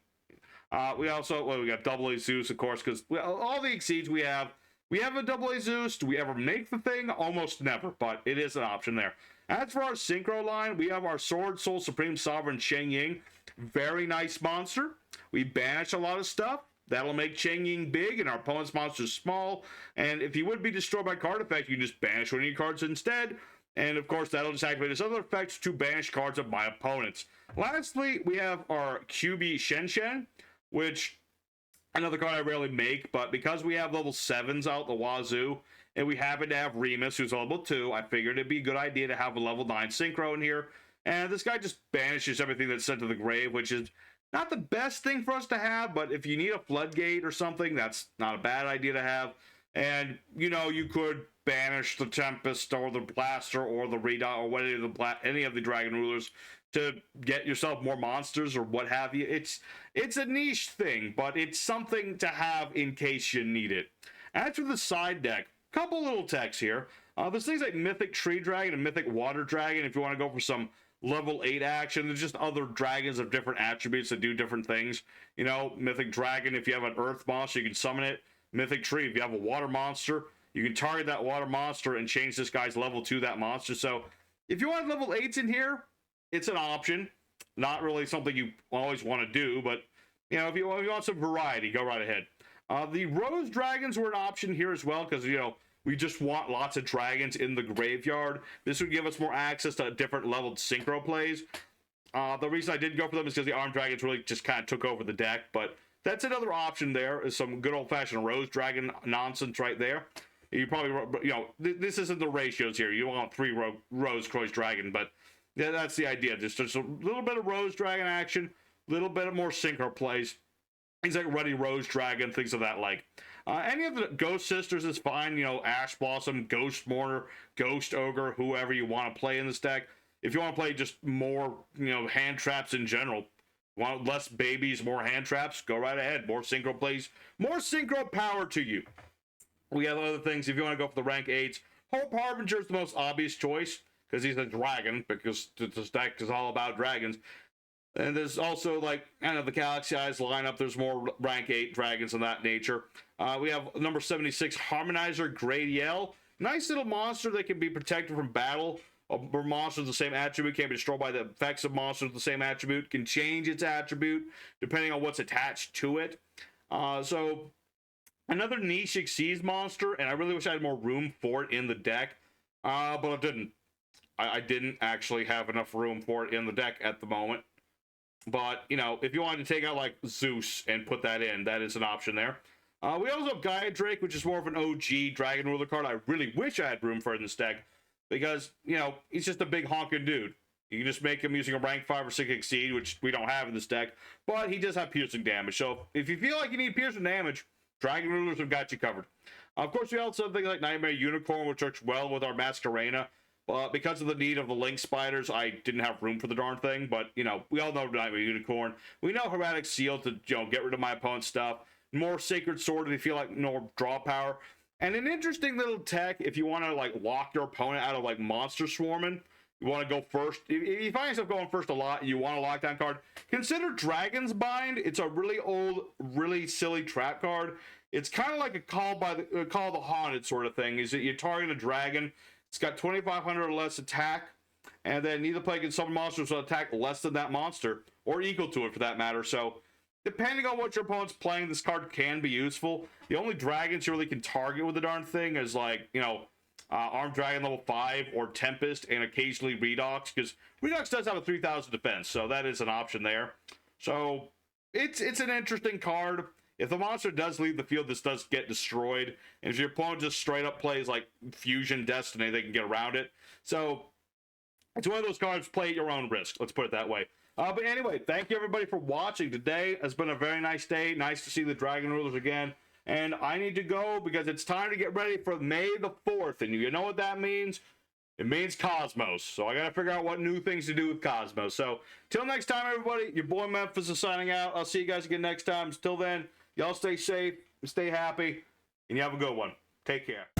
[SPEAKER 1] We got Double A Zeus, of course, because all the exceeds we have a Double A Zeus. Do we ever make the thing? Almost never, but it is an option there. As for our Synchro line, we have our Sword Soul Supreme Sovereign Cheng Ying. Very nice monster. We banish a lot of stuff. That'll make Cheng Ying big and our opponent's monsters small. And if he would be destroyed by card effect, you can just banish one of your cards instead. And of course, that'll just activate his other effects to banish cards of my opponents. Lastly, we have our QB Shen Shen, which another card I rarely make, but because we have level 7s out the wazoo, and we happen to have Remus, who's level 2, I figured it'd be a good idea to have a level 9 Synchro in here. And this guy just banishes everything that's sent to the grave, which is not the best thing for us to have, but if you need a floodgate or something, that's not a bad idea to have. And, you know, you could banish the Tempest or the Blaster or the Redox or any of the Dragon Rulers to get yourself more monsters or what have you. It's a niche thing, but it's something to have in case you need it. As for the side deck, couple little techs here. There's things like Mythic Tree Dragon and Mythic Water Dragon if you want to go for some level 8 action. There's just other dragons of different attributes that do different things. You know, Mythic Dragon, if you have an earth monster, you can summon it. Mythic Tree, if you have a water monster, you can target that water monster and change this guy's level to that monster. So if you want level 8s in here, it's an option. Not really something you always want to do, but you know, if you want some variety, go right ahead. The Rose Dragons were an option here as well because, you know, we just want lots of dragons in the graveyard. This would give us more access to different leveled synchro plays. The reason I didn't go for them is because the Armed Dragons really just kind of took over the deck, but that's another option there, is some good old-fashioned Rose Dragon nonsense right there. You probably, you know, this isn't the ratios here. You want 3 Rose Croix Dragon, but yeah, that's the idea. Just a little bit of Rose Dragon action, a little bit of more synchro plays. Things like Ruddy Rose Dragon, things of that like. Any of the Ghost Sisters is fine, you know, Ash Blossom, Ghost Mourner, Ghost Ogre, whoever you want to play in this deck. If you want to play just more, you know, hand traps in general, want less babies, more hand traps, go right ahead. More synchro plays, more synchro power to you. We have other things. If you want to go for the rank 8s, Hope Harbinger is the most obvious choice because he's a dragon, because this deck is all about dragons. And there's also, like, kind of the Galaxy Eyes lineup. There's more rank 8 dragons of that nature. We have number 76, Harmonizer Gradiel. Nice little monster that can be protected from battle. Or monsters of the same attribute can't be destroyed by the effects of monsters of the same attribute. Can change its attribute depending on what's attached to it. So, another niche Exceeds monster. And I really wish I had more room for it in the deck. But I didn't. I didn't actually have enough room for it in the deck at the moment. But, you know, if you wanted to take out, like, Zeus and put that in, that is an option there. We also have Gaia Drake, which is more of an OG Dragon Ruler card. I really wish I had room for it in this deck because, you know, he's just a big honking dude. You can just make him using a rank 5 or 6 Exceed, which we don't have in this deck, but he does have piercing damage. So if you feel like you need piercing damage, Dragon Rulers have got you covered. Of course, we also have things like Nightmare Unicorn, which works well with our Masquerena. Because of the need of the Link Spiders, I didn't have room for the darn thing, but, you know, we all know Nightmare Unicorn. We know Hermetic Seal to, you know, get rid of my opponent's stuff. More Sacred Sword if you feel like more draw power. And an interesting little tech if you want to, like, lock your opponent out of, like, monster swarming. You want to go first. If you find yourself going first a lot, you want a lockdown card, consider Dragon's Bind. It's a really old, really silly trap card. It's kind of like a Call the Haunted sort of thing. Is that you target a dragon, it's got 2,500 or less attack, and then neither player can summon monsters that attack less than that monster, or equal to it for that matter. So, depending on what your opponent's playing, this card can be useful. The only dragons you really can target with the darn thing is, like, you know, Armed Dragon level 5 or Tempest, and occasionally Redox, because Redox does have a 3,000 defense, so that is an option there. So it's an interesting card. If the monster does leave the field, this does get destroyed, and if your opponent just straight up plays like Fusion Destiny, they can get around it. So it's one of those cards, play at your own risk, let's put it that way. But anyway, thank you everybody for watching. Today has been a very nice day. Nice to see the Dragon Rulers again. And I need to go because it's time to get ready for May the 4th. And you know what that means? It means Cosmos. So I got to figure out what new things to do with Cosmos. So till next time, everybody, your boy Memphis is signing out. I'll see you guys again next time. Till then, y'all stay safe, stay happy, and you have a good one. Take care.